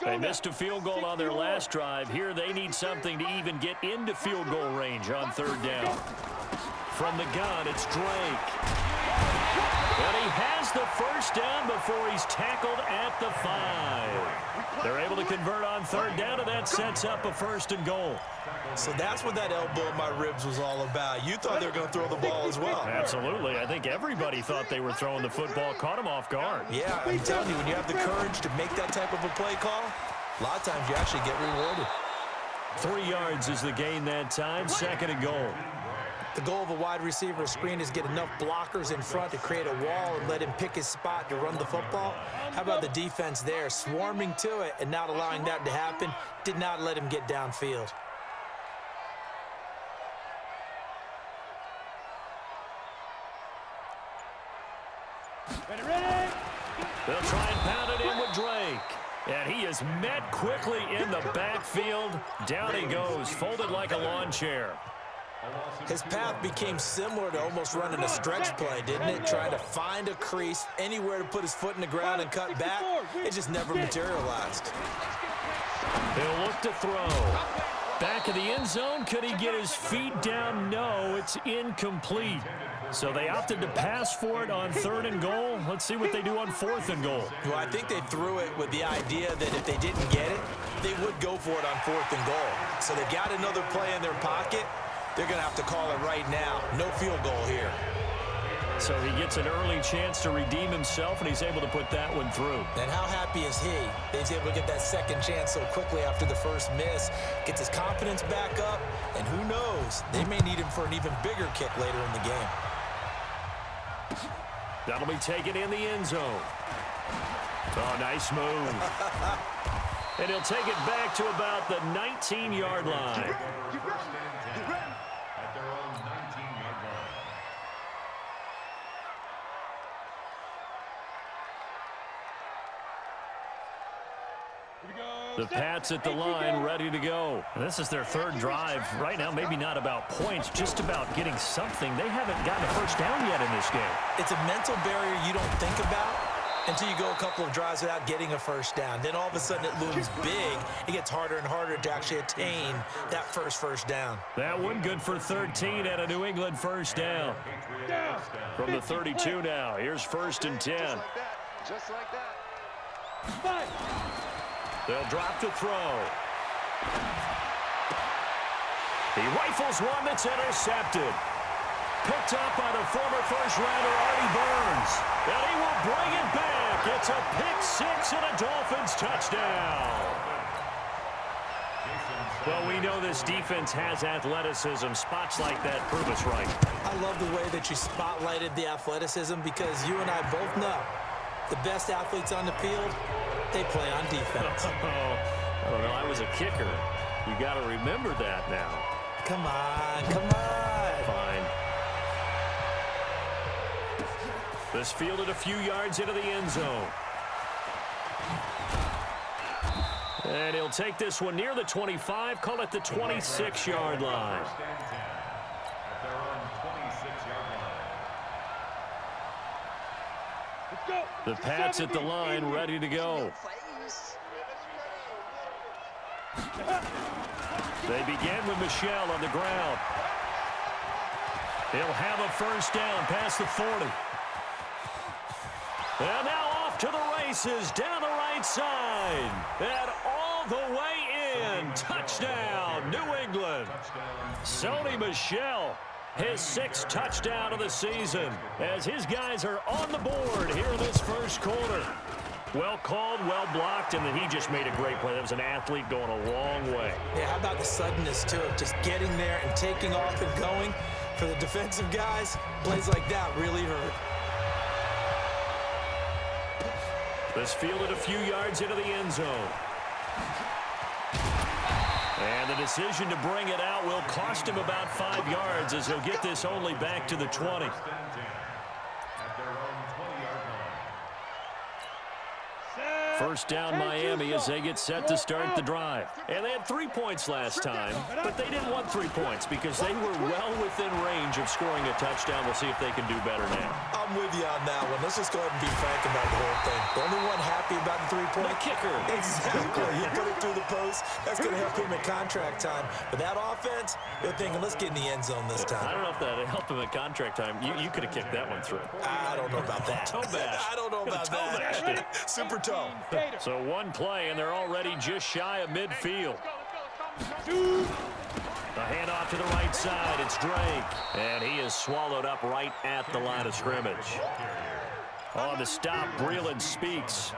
They missed a field goal on their last drive. Here they need something to even get into field goal range on third down. From the gun, it's Drake. And he has the first down before he's tackled at the 5. They're able to convert on third down, and that sets up a 1st and goal. So that's what that elbow in my ribs was all about. You thought they were going to throw the ball as well. Absolutely. I think everybody thought they were throwing the football, caught him off guard. Yeah, I'm telling you, when you have the courage to make that type of a play call, a lot of times you actually get rewarded. 3 yards is the gain that time, 2nd and goal. The goal of a wide receiver screen is get enough blockers in front to create a wall and let him pick his spot to run the football. How about the defense there, swarming to it and not allowing that to happen? Did not let him get downfield. They'll try and pound it in with Drake. And he is met quickly in the backfield. Down he goes, folded like a lawn chair. His path became similar to almost running a stretch play, didn't it? Trying to find a crease, anywhere to put his foot in the ground and cut back. It just never materialized. He'll look to throw. Back of the end zone. Could he get his feet down? No, it's incomplete. So they opted to pass for it on 3rd and goal. Let's see what they do on 4th and goal. Well, I think they threw it with the idea that if they didn't get it, they would go for it on 4th and goal. So they got another play in their pocket. They're going to have to call it right now. No field goal here. So he gets an early chance to redeem himself, and he's able to put that one through. And how happy is he that he's able to get that second chance so quickly after the first miss, gets his confidence back up, and who knows, they may need him for an even bigger kick later in the game. That'll be taken in the end zone. Oh, nice move. And he'll take it back to about the 19-yard line. The Pats at the line, ready to go. And this is their 3rd drive. Right now, maybe not about points, just about getting something. They haven't gotten a first down yet in this game. It's a mental barrier you don't think about until you go a couple of drives without getting a first down. Then all of a sudden it looms big. It gets harder and harder to actually attain that first down. That one good for 13 at a New England first down. From the 32 now, here's 1st and 10. Just like that. They'll drop to throw. He rifles one that's intercepted. Picked up by the former first-rounder Artie Burns. And he will bring it back. It's a pick-6 and a Dolphins touchdown. Well, we know this defense has athleticism. Spots like that prove us right. I love the way that you spotlighted the athleticism because you and I both know the best athletes on the field, they play on defense. I don't know. I was a kicker. You got to remember that now. Come on, come on. Fine. This fielded a few yards into the end zone. And he'll take this one near the 25, call it the 26-yard line. The Pats at the line, ready to go. They begin with Michel on the ground. He'll have a first down past the 40. And now off to the races, down the right side. And all the way in. Touchdown, New England. Sony Michel, his 6th touchdown of the season, as his guys are on the board here in this first quarter. Well called, well blocked, and then he just made a great play. That was an athlete going a long way. Yeah, how about the suddenness to it? Just getting there and taking off and going. For the defensive guys, plays like that really hurt. This fielded a few yards into the end zone. And the decision to bring it out will cost him about 5 yards as he'll get this only back to the 20. First down Miami as they get set to start the drive. And they had 3 points last time, but they didn't want 3 points because they were well within range of scoring a touchdown. We'll see if they can do better now. I'm with you on that one. Let's just go ahead and be frank about the whole thing. The only one happy about the three-point kicker. Exactly. You put it through the post. That's going to help him at contract time. But that offense, they're thinking, let's get in the end zone this time. I don't know if that helped him at contract time. You could have kicked that one through. I don't know about that. Toe bash. I don't know about that. Super toe. So one play, and they're already just shy of midfield. A handoff to the right side. It's Drake. And he is swallowed up right at the line of scrimmage. On the stop, Breeland speaks.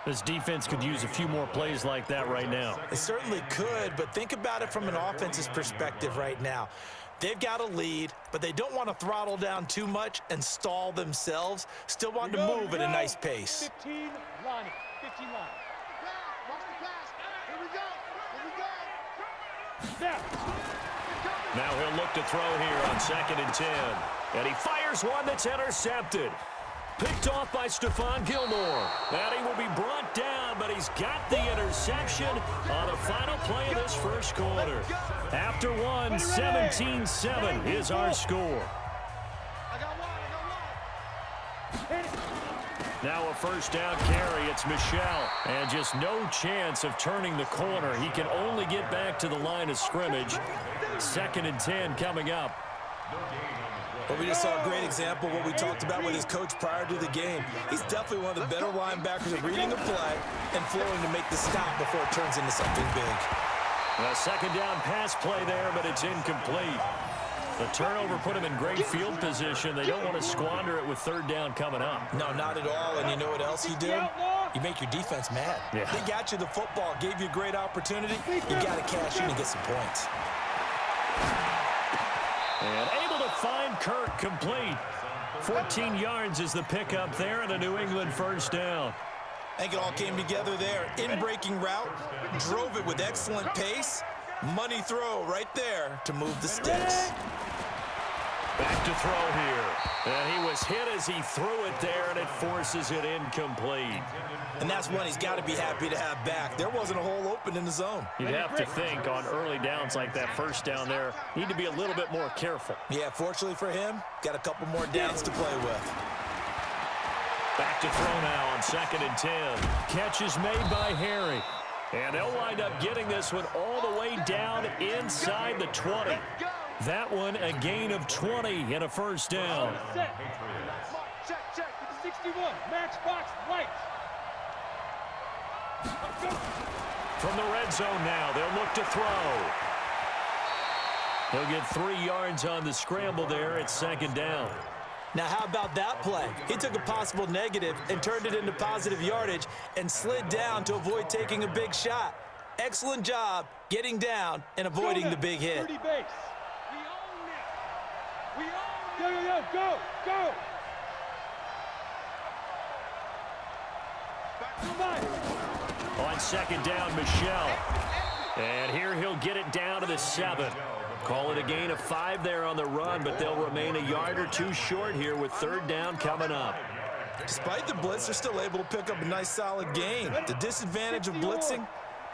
This defense could use a few more plays like that right now. It certainly could, but think about it from an offense's perspective right now. They've got a lead, but they don't want to throttle down too much and stall themselves. Still want to move at a nice pace. 15 line. 15 line. Watch the pass. Here we go. Now he'll look to throw here on 2nd and 10. And he fires one that's intercepted. Picked off by Stephon Gilmore. And he will be brought down, but he's got the interception on the final play of this first quarter. After one, 17-7 is our score. Now a first down carry. It's Michel. And just no chance of turning the corner. He can only get back to the line of scrimmage. 2nd and 10 coming up. Well, we just saw a great example of what we talked about with his coach prior to the game. He's definitely one of the better linebackers at reading the play and flowing to make the stop before it turns into something big. A second down pass play there, but it's incomplete. The turnover put him in great field position. They don't want to squander it with 3rd down coming up. No, not at all. And you know what else you do? You make your defense mad. Yeah. They got you the football, gave you a great opportunity. You got to cash in and get some points. And able to find Kirk complete. 14 yards is the pickup there and a New England first down. I think it all came together there. In-breaking route, drove it with excellent pace. Money throw right there to move the sticks. Back to throw here. And he was hit as he threw it there, and it forces it incomplete. And that's one he's got to be happy to have back. There wasn't a hole open in the zone. You'd have to think on early downs like that first down there, need to be a little bit more careful. Yeah, fortunately for him, got a couple more downs to play with. Back to throw now on 2nd and 10. Catch is made by Harry. And they'll wind up getting this one all the way down inside the 20. That one a gain of 20 and a first down. Check with the 61. Matchbox light. From the red zone now, they'll look to throw. He'll get 3 yards on the scramble there at 2nd down. Now, how about that play? He took a possible negative and turned it into positive yardage and slid down to avoid taking a big shot. Excellent job getting down and avoiding the big hit. 30 base. We own it. Go. On 2nd down, Michel. And here he'll get it down to the 7. Call it a gain of 5 there on the run, but they'll remain a yard or 2 short here with 3rd down coming up. Despite the blitz, they're still able to pick up a nice solid gain. The disadvantage of blitzing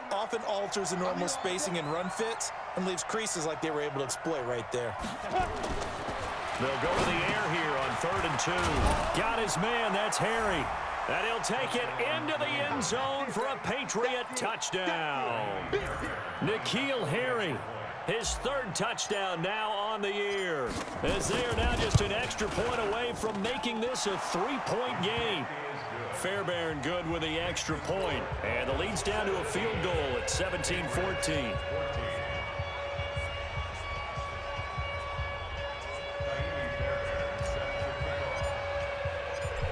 often alters the normal spacing and run fits and leaves creases like they were able to exploit right there. They'll go to the air here on 3rd and 2. Got his man, that's Harry. And he'll take it into the end zone for a Patriot touchdown. N'Keal Harry, his 3rd touchdown now on the year, as they are now just an extra point away from making this a 3-point game. Fairbairn good with the extra point, and the lead's down to a field goal at 17-14.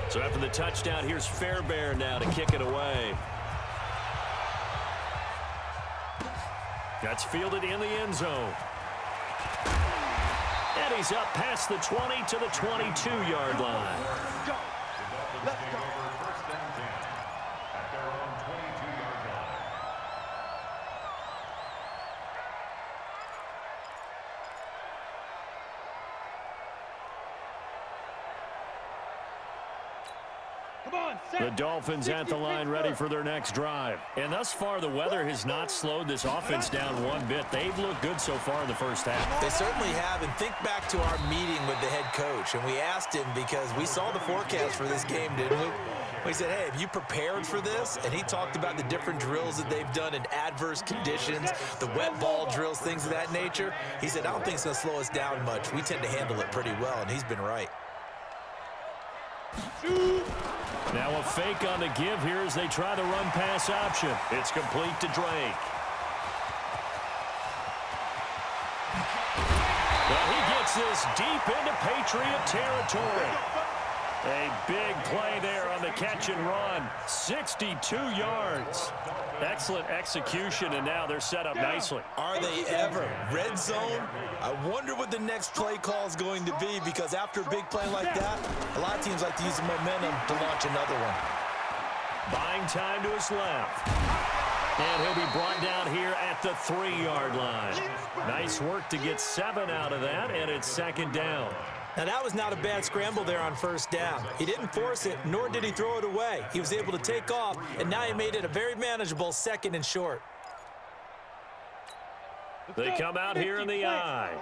So after the touchdown, here's Fairbairn now to kick it away. That's fielded in the end zone. And he's up past the 20 to the 22-yard line. Let's go. The Dolphins at the line ready for their next drive. And thus far, the weather has not slowed this offense down one bit. They've looked good so far in the first half. They certainly have. And think back to our meeting with the head coach. And we asked him because we saw the forecast for this game, didn't we? We said, hey, have you prepared for this? And he talked about the different drills that they've done in adverse conditions, the wet ball drills, things of that nature. He said, I don't think it's going to slow us down much. We tend to handle it pretty well, and he's been right. Now a fake on the give here as they try the run-pass option. It's complete to Drake. Well, he gets this deep into Patriot territory. A big play there on the catch and run. 62 yards. Excellent execution, and now they're set up nicely. Are they ever? Red zone? I wonder what the next play call is going to be, because after a big play like that, a lot of teams like to use the momentum to launch another one. Buying time to his left. And he'll be brought down here at the 3-yard line. Nice work to get 7 out of that, and it's second down. Now, that was not a bad scramble there on first down. He didn't force it, nor did he throw it away. He was able to take off, and now he made it a very manageable 2nd and short. They come out here in the eye.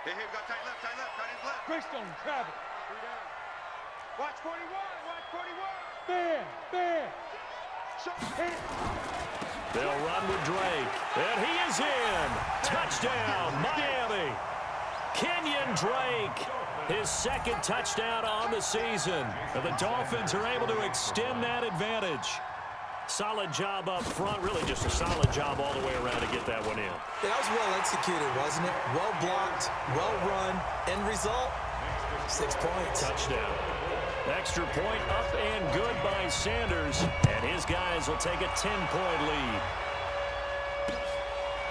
Hey, here, got tight left, tight left. Greystone travel. Watch 41, watch 41. Bam, bam. They'll run with Drake. And he is in. Touchdown, Miami. Kenyon Drake, his 2nd touchdown on the season. And the Dolphins are able to extend that advantage. Solid job up front, really just a solid job all the way around to get that one in. That was well executed, wasn't it? Well blocked, well run. End result, 6 points. Touchdown. Extra point up and good by Sanders. And his guys will take a 10-point lead.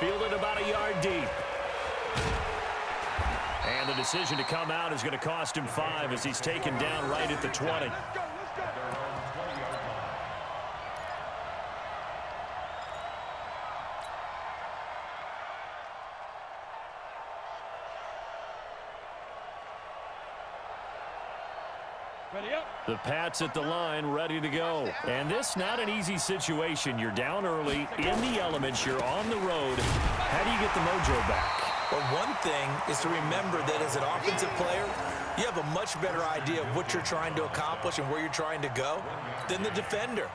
Fielded about a yard deep. And the decision to come out is going to cost him 5 as he's taken down right at the 20. Ready up. The Pats at the line, ready to go. And this not an easy situation. You're down early, in the elements, you're on the road. How do you get the mojo back? Well, one thing is to remember that as an offensive player, you have a much better idea of what you're trying to accomplish and where you're trying to go than the defender.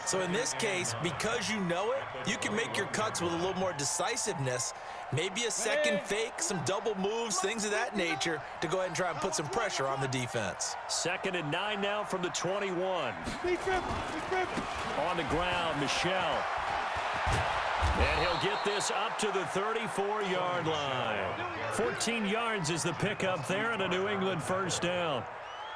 So in this case, because you know it, you can make your cuts with a little more decisiveness, maybe a second fake, some double moves, things of that nature, to go ahead and try and put some pressure on the defense. 2nd and 9 now from the 21. On the ground, Michel. And he'll get this up to the 34-yard line. 14 yards is the pickup there and a New England first down.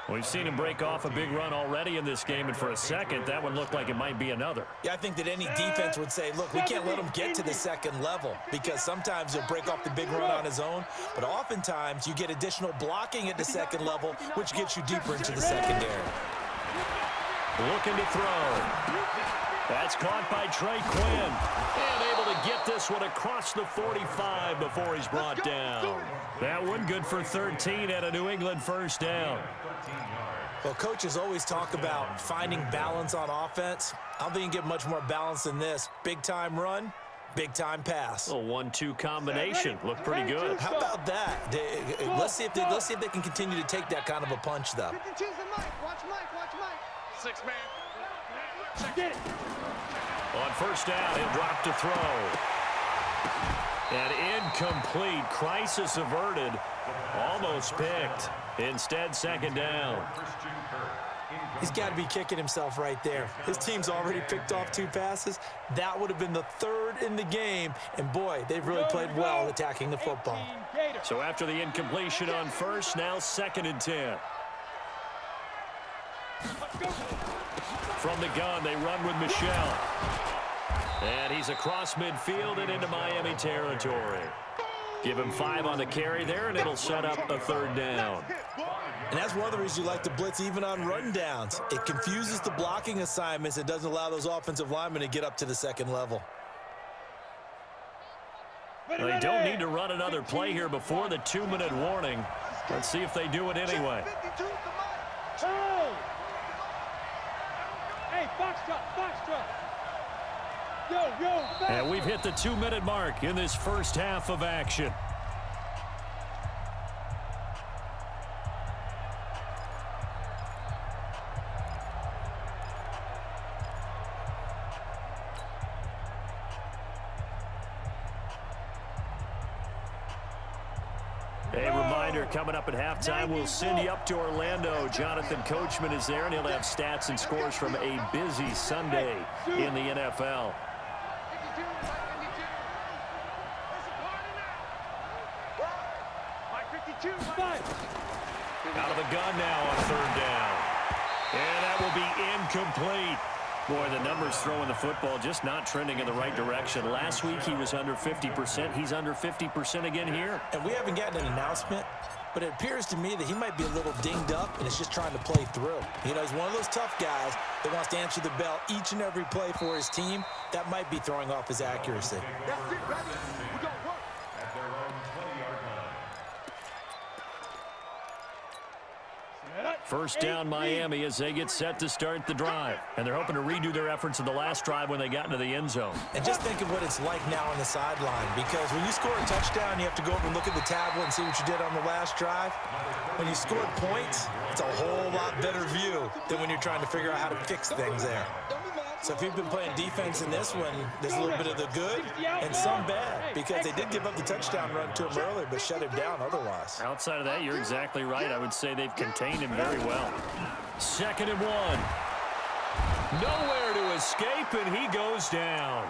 We've seen him break off a big run already in this game, and for a second, that one looked like it might be another. Yeah, I think that any defense would say, look, we can't let him get to the 2nd level, because sometimes he'll break off the big run on his own, but oftentimes you get additional blocking at the 2nd level, which gets you deeper into the secondary. Looking to throw. That's caught by Trey Quinn. And able to get this one across the 45 before he's brought down. That one good for 13 and a New England first down. Well, coaches always talk about finding balance on offense. I don't think you can get much more balance than this. Big-time run, big-time pass. A 1-2 combination. Looked pretty good. How about that? Let's see if they can continue to take that kind of a punch, though. Watch Mike. 6-man. Get it. On first down, he'll drop to throw. And incomplete. Crisis averted. Almost picked. Instead, 2nd down. He's got to be kicking himself right there. His team's already picked off 2 passes. That would have been the 3rd in the game. And, boy, they've really played well attacking the football. So after the incompletion on first, now 2nd and 10. From the gun, they run with Michel. And he's across midfield and into Miami territory. Give him 5 on the carry there, and it'll set up a 3rd down. And that's one of the reasons you like to blitz even on rundowns. It confuses the blocking assignments. It doesn't allow those offensive linemen to get up to the 2nd level. They don't need to run another play here before the 2-minute warning. Let's see if they do it anyway. Hey, foxtrot, foxtrot. Yo, back. And we've hit the 2-minute mark in this first half of action. A reminder, coming up at halftime, we'll send you up to Orlando. Jonathan Coachman is there, and he'll have stats and scores from a busy Sunday in the NFL. Out of the gun now on 3rd down. And that will be incomplete. Boy, the numbers throwing the football just not trending in the right direction. Last week he was under 50%. He's under 50% again here. And we haven't gotten an announcement, but it appears to me that he might be a little dinged up and is just trying to play through. You know, he's one of those tough guys that wants to answer the bell each and every play for his team. That might be throwing off his accuracy. That's it, brother. We got work. First down Miami as they get set to start the drive. And they're hoping to redo their efforts in the last drive when they got into the end zone. And just think of what it's like now on the sideline, because when you score a touchdown, you have to go over and look at the tablet and see what you did on the last drive. When you scored points, it's a whole lot better view than when you're trying to figure out how to fix things there. So if you've been playing defense in this one, there's a little bit of the good and some bad, because they did give up the touchdown run to him earlier, but shut him down otherwise. Outside of that, you're exactly right. I would say they've contained him very well. 2nd and 1. Nowhere to escape, and he goes down.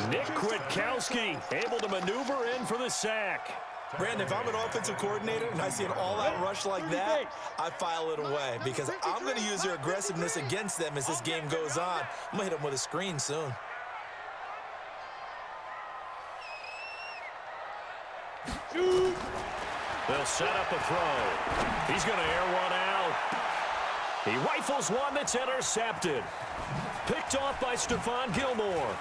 Nick Kwiatkowski able to maneuver in for the sack. Brandon, if I'm an offensive coordinator and I see an all-out rush like that, I file it away, because I'm going to use their aggressiveness against them as this game goes on. I'm going to hit them with a screen soon. They'll set up a throw. He's going to air one out. He rifles one that's intercepted. Picked off by Stephon Gilmore.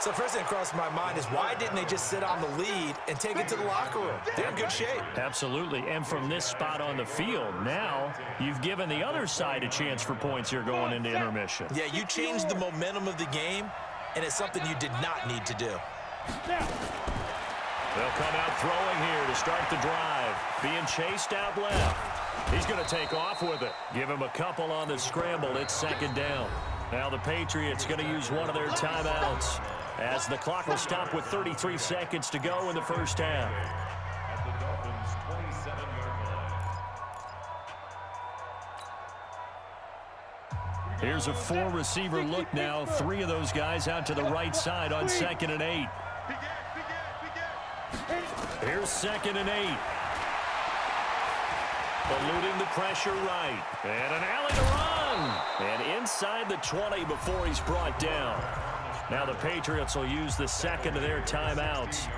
So first thing that crossed my mind is, why didn't they just sit on the lead and take it to the locker room? They're in good shape. Absolutely. And from this spot on the field, now you've given the other side a chance for points here going into intermission. Yeah, you changed the momentum of the game, and it's something you did not need to do. They'll come out throwing here to start the drive. Being chased out left. He's going to take off with it. Give him a couple on the scramble. It's 2nd down. Now the Patriots going to use one of their timeouts, as the clock will stop with 33 seconds to go in the first half. At the Dolphins' 27-yard line. Here's a 4-receiver look now. 3 of those guys out to the right side on 2nd and 8. Here's 2nd and 8. Eluding the pressure right. And an alley to run. And inside the 20 before he's brought down. Now the Patriots will use the 2nd of their timeouts,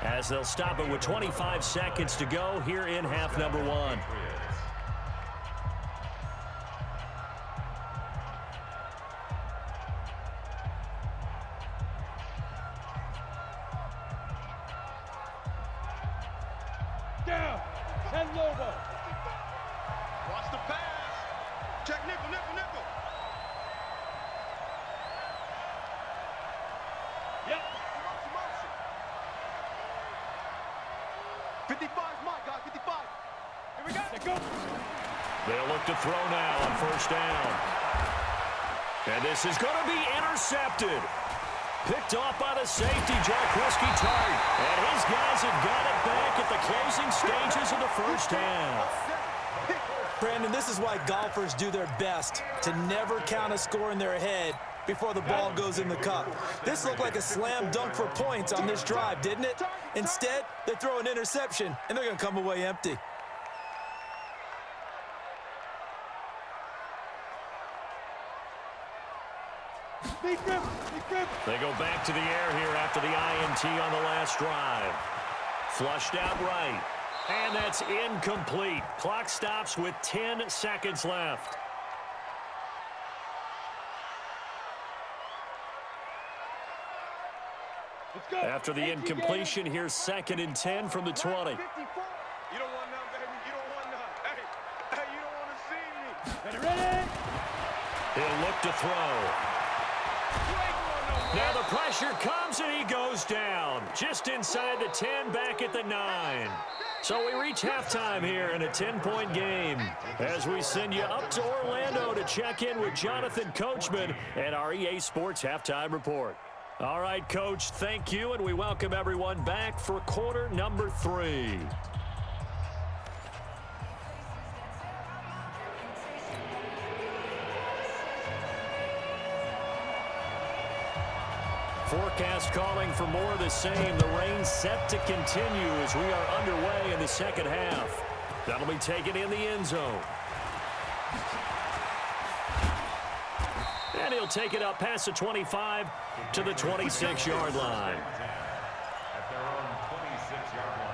as they'll stop it with 25 seconds to go here in half number 1. Down. Send Lobo. Watch the pass. Check nickel, nickel, nickel. Yep. Motion. 55 is my guy, 55. Here we go. Let go. They'll look to throw now on 1st down. And this is going to be intercepted. Picked off by the safety, Jarkowski Tart. And his guys have got it back at the closing stages of the first half. Brandon, this is why golfers do their best to never count a score in their head before the ball goes in the cup. This looked like a slam dunk for points on this drive, didn't it? Instead, they throw an interception, and they're going to come away empty. They go back to the air here after the INT on the last drive. Flushed out right. And that's incomplete. Clock stops with 10 seconds left. After the incompletion, here's 2nd and 10 from the 20. You don't want none, baby. You don't want none. Hey, Hey, you don't want to see me. Ready, ready. He'll look to throw. Now the pressure comes and he goes down. Just inside the 10, back at the 9. So we reach halftime here in a 10-point game as we send you up to Orlando to check in with Jonathan Coachman and our EA Sports Halftime Report. All right, Coach, thank you, and we welcome everyone back for quarter number 3. Forecast calling for more of the same. The rain set to continue as we are underway in the second half. That'll be taken in the end zone. And he'll take it up past the 25 to the 26-yard line. At their own 26-yard line.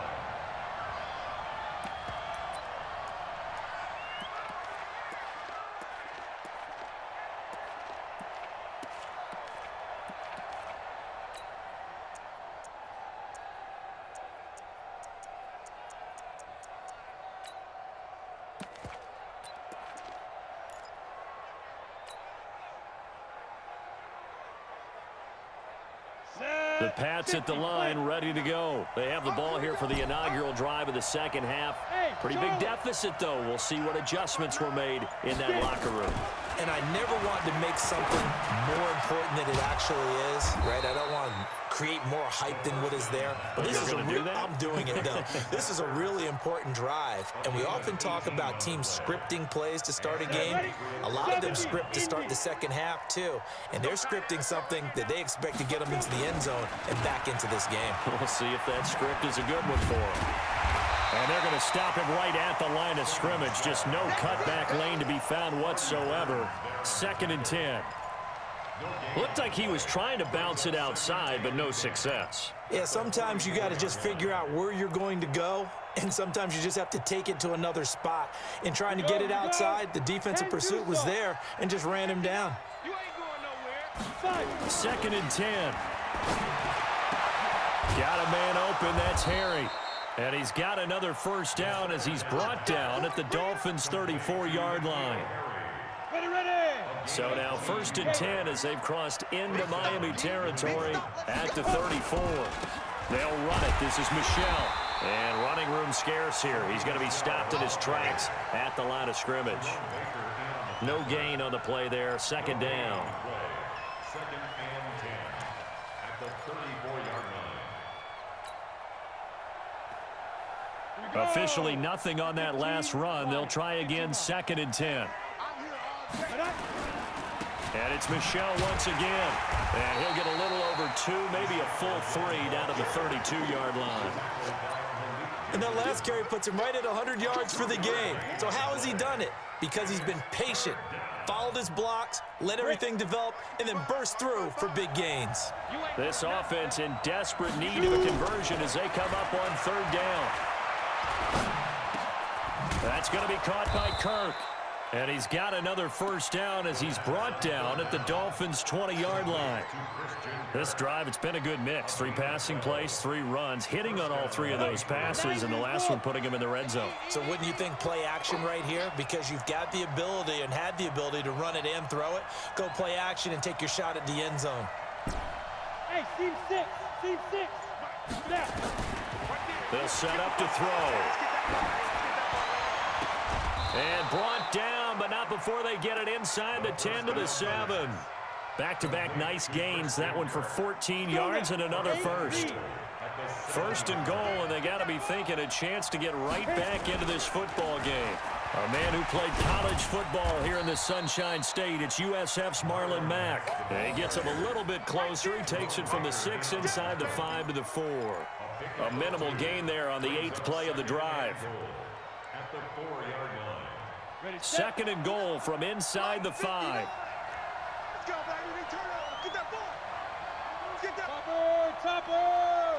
The Pats at the line, ready to go. They have the ball here for the inaugural drive of the second half. Pretty big deficit, though. We'll see what adjustments were made in that locker room. And I never wanted to make something more important than it actually is, right? I don't want to create more hype than what is there. But this is a real, I'm doing it, though. This is a really important drive. And we often talk about teams scripting plays to start a game. A lot of them script to start the second half, too. And they're scripting something that they expect to get them into the end zone and back into this game. We'll see if that script is a good one for them. And they're going to stop him right at the line of scrimmage. Just no cutback lane to be found whatsoever. 2nd and 10. Looked like he was trying to bounce it outside, but no success. Yeah, sometimes you got to just figure out where you're going to go, and sometimes you just have to take it to another spot. In trying to get it outside, the defensive pursuit was there and just ran him down. You ain't going nowhere. 2nd and 10. Got a man open. That's Harry. And he's got another first down as he's brought down at the Dolphins' 34-yard line. Ready, ready. So now 1st and 10 as they've crossed into Miami territory at the 34. They'll run it. This is Michel. And running room scarce here. He's going to be stopped in his tracks at the line of scrimmage. No gain on the play there. 2nd down. 2nd and 10 at the 34-yard line. Officially nothing on that last run. They'll try again 2nd and 10. And it's Michel once again. And he'll get a little over 2, maybe a full 3 down to the 32-yard line. And that last carry puts him right at 100 yards for the game. So how has he done it? Because he's been patient, followed his blocks, let everything develop, and then burst through for big gains. This offense in desperate need of a conversion as they come up on 3rd down. That's going to be caught by Kirk. And he's got another first down as he's brought down at the Dolphins' 20-yard line. This drive, it's been a good mix. 3 passing plays, 3 runs, hitting on all 3 of those passes, and the last one putting him in the red zone. So wouldn't you think play action right here? Because you've got the ability and had the ability to run it and throw it. Go play action and take your shot at the end zone. Hey, team 6. Team 6. Now. They'll set up to throw. And brought down, but not before they get it inside the 10 to the 7. Back-to-back nice gains. That one for 14 yards and another first. 1st and goal, and they got to be thinking a chance to get right back into this football game. A man who played college football here in the Sunshine State. It's USF's Marlon Mack. And he gets him a little bit closer. He takes it from the 6 inside the 5 to the 4. A minimal gain there on the 8th play of the drive. At the 4-yard line. 2nd and goal from inside the 5. Let's go, baby. Turn over. Get that ball. Get that. Topper.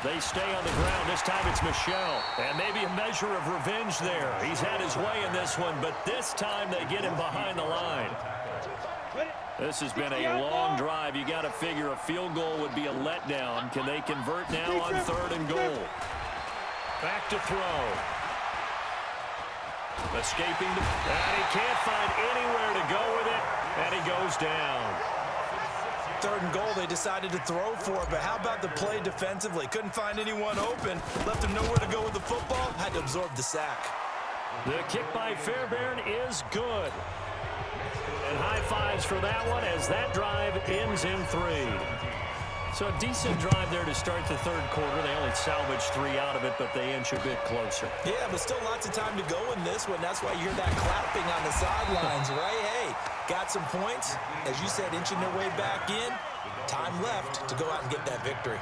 They stay on the ground. This time it's Michel. And maybe a measure of revenge there. He's had his way in this one, but this time they get him behind the line. This has been a long drive. You got to figure a field goal would be a letdown. Can they convert now on 3rd and goal? Back to throw. Escaping, and he can't find anywhere to go with it, and he goes down. 3rd and goal, they decided to throw for it, but how about the play defensively? Couldn't find anyone open, left him nowhere to go with the football, had to absorb the sack. The kick by Fairbairn is good. And high fives for that one as that drive ends in 3. So a decent drive there to start the 3rd quarter. They only salvaged 3 out of it, but they inch a bit closer. Yeah, but still lots of time to go in this one. That's why you hear that clapping on the sidelines, right? Hey, got some points. As you said, inching their way back in. Time left to go out and get that victory.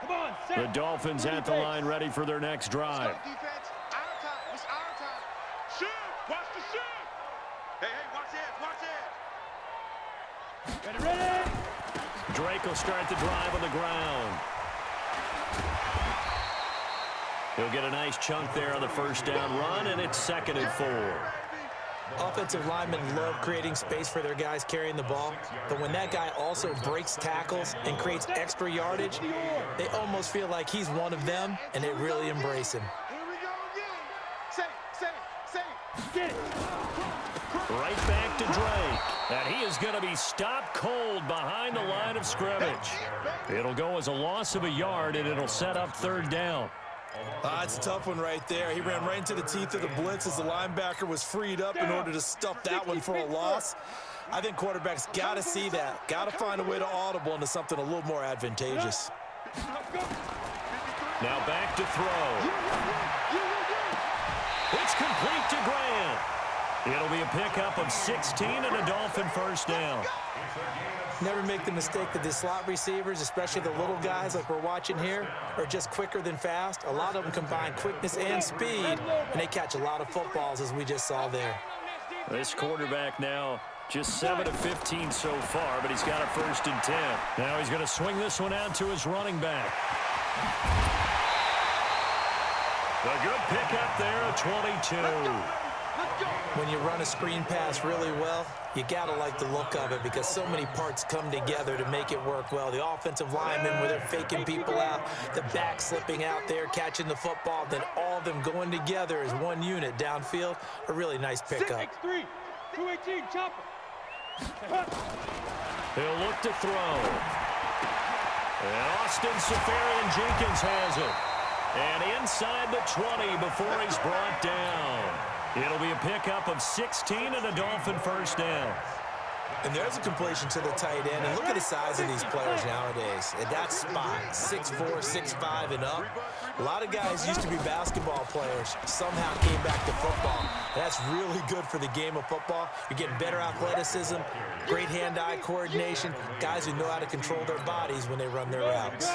Come on, set. The Dolphins at the line ready for their next drive. Defense, our time. It's our time. Shoot! Watch the shoot! Hey, watch it, watch it! Ready. Drake will start the drive on the ground. He'll get a nice chunk there on the 1st down run, and it's 2nd and 4. Offensive linemen love creating space for their guys carrying the ball, but when that guy also breaks tackles and creates extra yardage, they almost feel like he's one of them, and they really embrace him. Here we go again. Say it. Get it. Right back to Drake. And he is going to be stopped cold behind the line of scrimmage. It'll go as a loss of a yard, and it'll set up 3rd down. It's a tough one right there. He ran right into the teeth of the blitz as the linebacker was freed up in order to stuff that one for a loss. I think quarterbacks got to see that. Got to find a way to audible into something a little more advantageous. Now back to throw. It's complete to Grant. It'll be a pickup of 16 and a Dolphin 1st down. Never make the mistake that the slot receivers, especially the little guys like we're watching here, are just quicker than fast. A lot of them combine quickness and speed, and they catch a lot of footballs, as we just saw there. This quarterback now just 7 of 15 so far, but he's got a 1st and 10. Now he's going to swing this one out to his running back. A good pickup there at 22. When you run a screen pass really well, you got to like the look of it because so many parts come together to make it work well. The offensive linemen, where they're faking people out, the back slipping out there, catching the football, then all of them going together as one unit downfield. A really nice pickup. 6'3", 218, chopper. He'll look to throw. And Austin Safarian-Jenkins has it. And inside the 20 before he's brought down. It'll be a pickup of 16 and a Dolphin 1st down. And there's a completion to the tight end. And look at the size of these players nowadays. At that spot, 6'4", 6'5", and up. A lot of guys used to be basketball players, somehow came back to football. And that's really good for the game of football. You're getting better athleticism, great hand-eye coordination, guys who know how to control their bodies when they run their routes.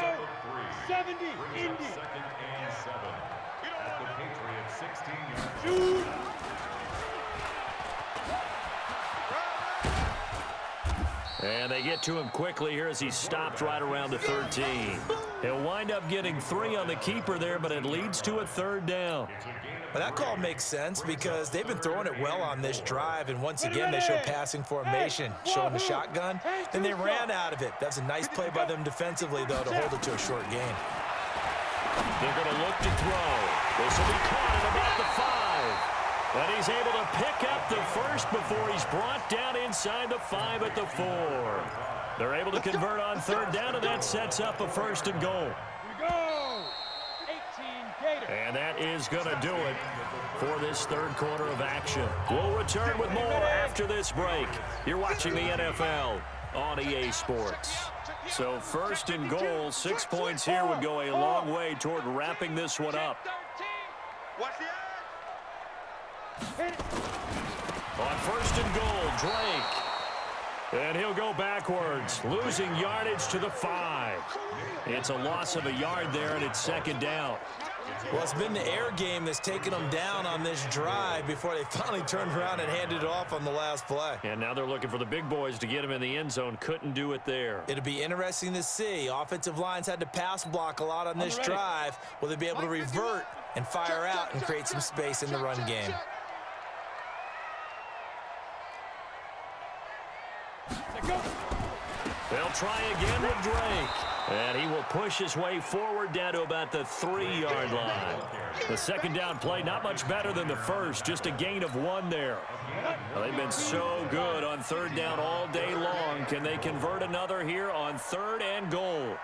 70, Indy. 2nd and 7. At the Patriots 16-yard. Shoot. And they get to him quickly here as he stopped right around the 13. He'll wind up getting 3 on the keeper there, but it leads to a 3rd down. Well, that call makes sense because they've been throwing it well on this drive, and once again they show passing formation, showing the shotgun, and they ran out of it. That's a nice play by them defensively, though, to hold it to a short gain. They're going to look to throw. This will be caught at about the 5. And he's able to pick up the 1st before he's brought down inside the 5 at the 4. They're able to convert on 3rd down, and that sets up a 1st and goal. Here we go. 18 Gator. And that is going to do it for this 3rd quarter of action. We'll return with more after this break. You're watching the NFL on EA Sports. So 1st and goal, 6 points here would go a long way toward wrapping this one up. Watch the On 1st and goal, Drake. And he'll go backwards, losing yardage to the 5. It's a loss of a yard there, and it's 2nd down. Well, it's been the air game that's taken them down on this drive before they finally turned around and handed it off on the last play. And now they're looking for the big boys to get him in the end zone. Couldn't do it there. It'll be interesting to see. Offensive lines had to pass block a lot on this drive. Will they be able to revert and fire out and create some space in the run game? They'll try again with Drake. And he will push his way forward down to about the 3-yard line. The second down play, not much better than the first, just a gain of 1 there. Well, they've been so good on third down all day long. Can they convert another here on 3rd and goal?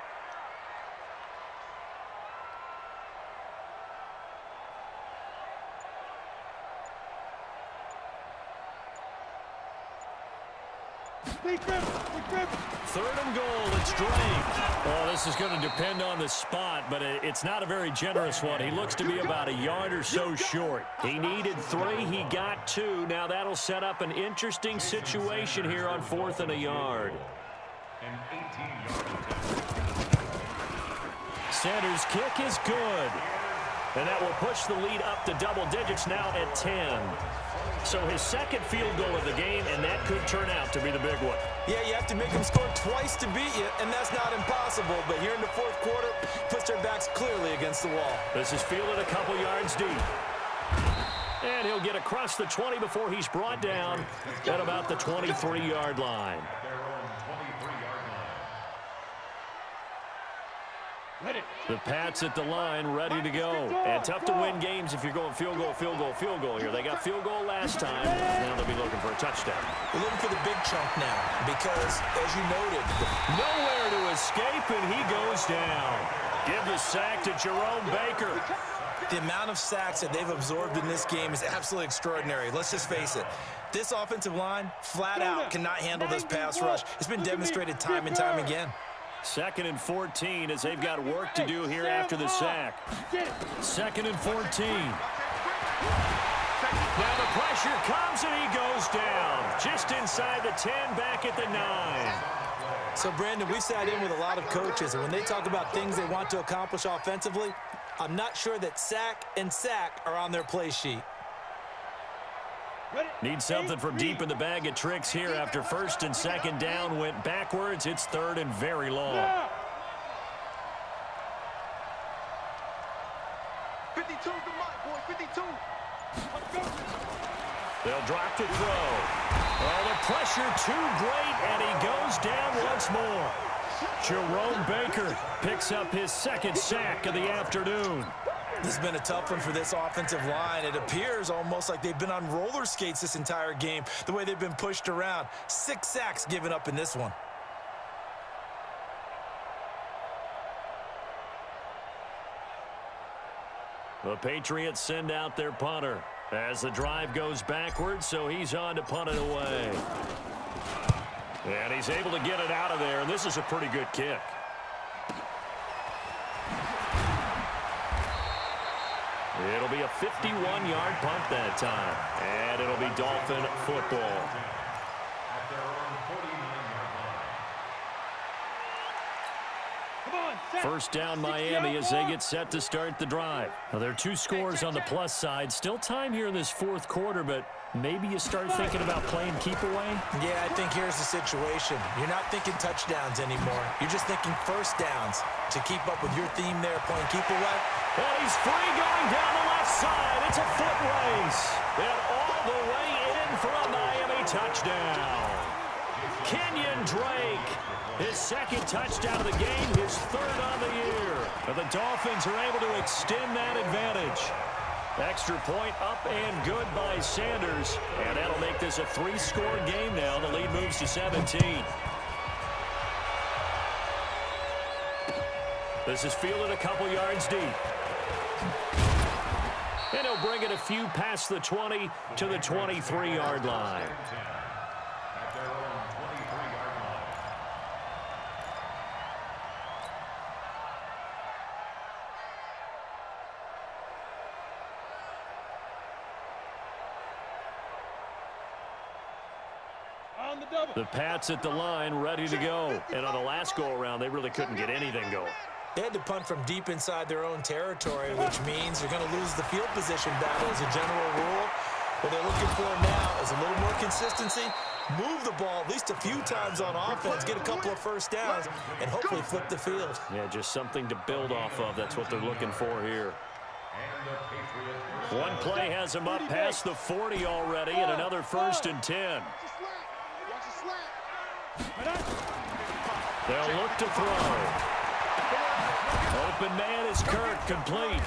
Third and goal, it's Drake. Oh, this is going to depend on the spot, but it's not a very generous one. He looks to be about a yard or so short. He needed 3, he got 2. Now that'll set up an interesting situation here on 4th and a yard. An 18-yard Sanders' kick is good. And that will push the lead up to double digits now at 10. So his second field goal of the game, and that could turn out to be the big one. Yeah, you have to make them score twice to beat you, and that's not impossible. But here in the 4th quarter, puts their backs clearly against the wall. This is fielded a couple yards deep. And he'll get across the 20 before he's brought down at about the 23-yard line. The Pats at the line, ready to go. And tough to win games if you're going field goal, field goal, field goal here. They got field goal last time. Now they'll be looking for a touchdown. We're looking for the big chunk now because, as you noted, nowhere to escape, and he goes down. Give the sack to Jerome Baker. The amount of sacks that they've absorbed in this game is absolutely extraordinary. Let's just face it. This offensive line, flat out, cannot handle this pass rush. It's been demonstrated time and time again. 2nd and 14 as they've got work to do here after the sack. 2nd and 14. Now the pressure comes and he goes down. Just inside the 10, back at the 9. So, Brandon, we've sat in with a lot of coaches, and when they talk about things they want to accomplish offensively, I'm not sure that sack and sack are on their play sheet. Need something from deep in the bag of tricks here after 1st and 2nd down went backwards. It's 3rd and very long. 52's the mark, boy, 52. They'll drop to throw. Oh, the pressure too great, and he goes down once more. Jerome Baker picks up his 2nd sack of the afternoon. This has been a tough one for this offensive line. It appears almost like they've been on roller skates this entire game, the way they've been pushed around. 6 sacks given up in this one. The Patriots send out their punter as the drive goes backwards, so he's on to punt it away. And he's able to get it out of there, and this is a pretty good kick. It'll be a 51-yard punt that time, and it'll be Dolphin football. First down Miami as they get set to start the drive. Now, there are 2 scores on the plus side. Still time here in this 4th quarter, but maybe you start thinking about playing keep away? Yeah, I think here's the situation. You're not thinking touchdowns anymore. You're just thinking first downs to keep up with your theme there, playing keep away. And he's free going down the left side. It's a foot race. And all the way in for a Miami touchdown. Kenyon Drake, his 2nd touchdown of the game, his 3rd on the year. And the Dolphins are able to extend that advantage. Extra point up and good by Sanders. And that'll make this a 3-score game now. The lead moves to 17. This is fielded a couple yards deep. And he'll bring it a few past the 20 to the 23-yard line. The Pats at the line, ready to go. And on the last go-around, they really couldn't get anything going. They had to punt from deep inside their own territory, which means they're going to lose the field position battle as a general rule. What they're looking for now is a little more consistency, move the ball at least a few times on offense, get a couple of first downs, and hopefully flip the field. Yeah, just something to build off of. That's what they're looking for here. One play has him up past the 40 already, and another 1st and 10. They'll look to throw. Open man is Kirk, complete.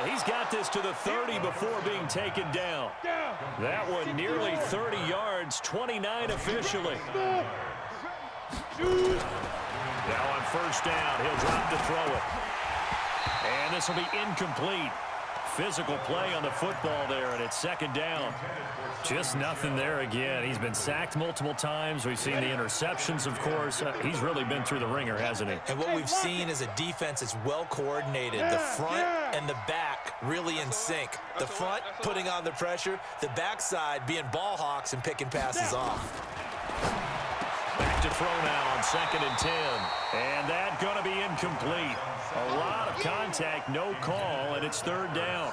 He's got this to the 30 before being taken down. That one nearly 30 yards, 29 officially. Now on first down, he'll drop to throw it. And this will be incomplete. Physical play on the football there, and it's second down. Just nothing there again. He's been sacked multiple times. We've seen the interceptions, of course. He's really been through the ringer, hasn't he? And what we've seen is a defense that's well coordinated. The front and the back really in sync. The front putting on the pressure, the backside being ball hawks and picking passes off. Back to throw now on 2nd and 10. And that going to be incomplete. A lot of contact, no call, and it's 3rd down.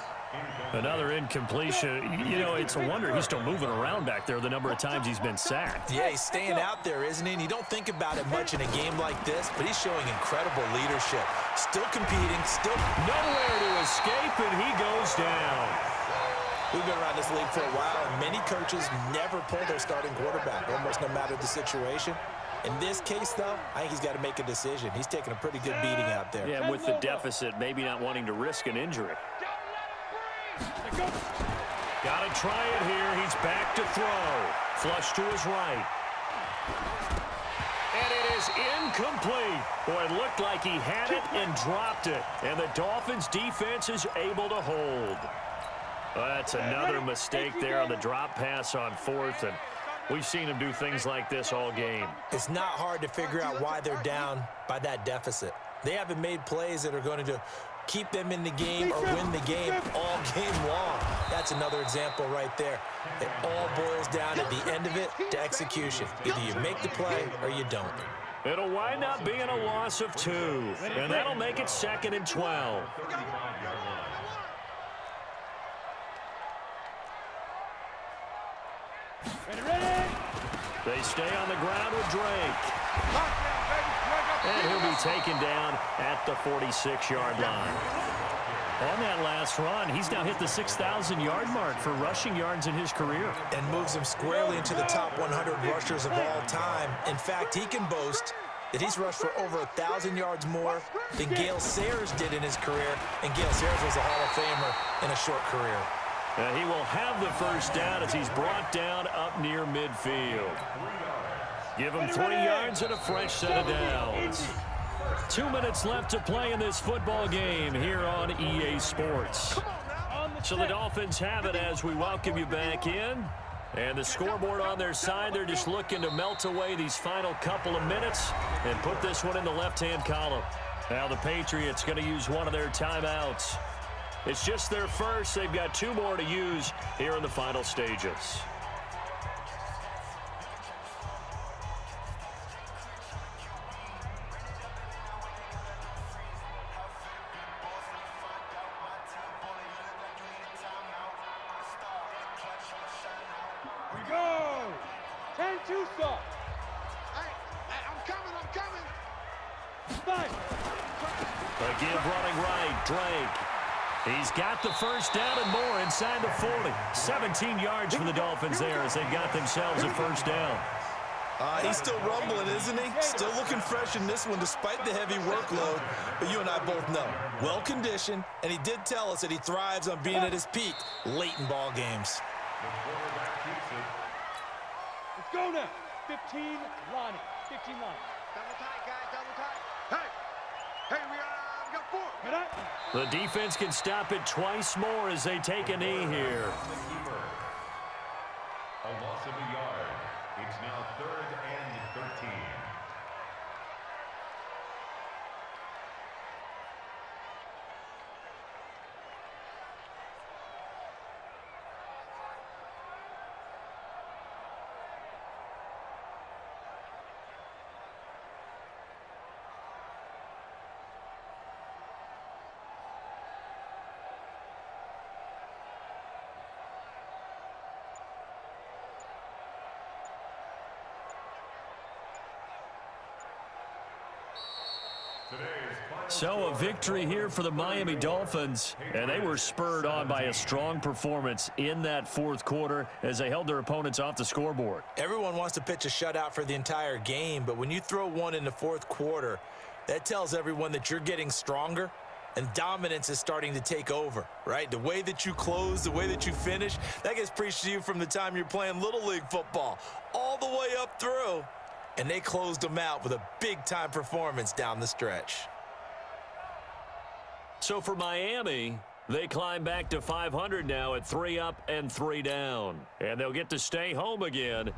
Another incompletion. You know, it's a wonder he's still moving around back there the number of times he's been sacked. Yeah, he's staying out there, isn't he? And you don't think about it much in a game like this, but he's showing incredible leadership. Still competing, still nowhere to escape, and he goes down. We've been around this league for a while, and many coaches never pull their starting quarterback, almost no matter the situation. In this case, though, I think he's got to make a decision. He's taking a pretty good beating out there. Yeah, with the deficit, maybe not wanting to risk an injury. Got to try it here. He's back to throw. Flush to his right. And it is incomplete. Boy, it looked like he had it and dropped it. And the Dolphins' defense is able to hold. Well, that's another mistake there on the drop pass on 4th, and we've seen him do things like this all game. It's not hard to figure out why they're down by that deficit. They haven't made plays that are going to keep them in the game or win the game all game long. That's another example right there. It all boils down at the end of it to execution. Either you make the play or you don't. It'll wind up being a loss of 2, and that'll make it 2nd and 12. They stay on the ground with Drake. And he'll be taken down at the 46-yard line. On that last run, he's now hit the 6,000-yard mark for rushing yards in his career. And moves him squarely into the top 100 rushers of all time. In fact, he can boast that he's rushed for over 1,000 yards more than Gale Sayers did in his career. And Gale Sayers was a Hall of Famer in a short career. And he will have the first down as he's brought down up near midfield. Give him 3 yards and a fresh set of downs. 2 minutes left to play in this football game here on EA Sports. So the Dolphins have it as we welcome you back in. And the scoreboard on their side, they're just looking to melt away these final couple of minutes and put this one in the left-hand column. Now the Patriots going to use one of their timeouts. It's just their first. They've got 2 more to use here in the final stages. We go! 10-2 stop. Hey, I'm coming. 5. Again, running right, Drake. He's got the first down and more inside the 40. 17 yards for the Dolphins there as they've got themselves a first down. He's still rumbling, isn't he? Still looking fresh in this one despite the heavy workload. But you and I both know, well-conditioned, and he did tell us that he thrives on being at his peak late in ball games. Let's go now. 15 Lonnie. 15 Lonnie. Double tight, guys, double tight. Hey, we got 4. The defense can stop it twice more as they take a knee here. A loss of a yard. It's now 3rd and 13. Today's final So a victory here for the Miami Dolphins, and they were spurred on by a strong performance in that fourth quarter as they held their opponents off the scoreboard. Everyone wants to pitch a shutout for the entire game, but when you throw one in the fourth quarter, that tells everyone that you're getting stronger and dominance is starting to take over, right? The way that you close, the way that you finish, that gets preached to you from the time you're playing Little League football all the way up through, and they closed them out with a big-time performance down the stretch. So for Miami, they climb back to 500 now at 3 up and 3 down. And they'll get to stay home again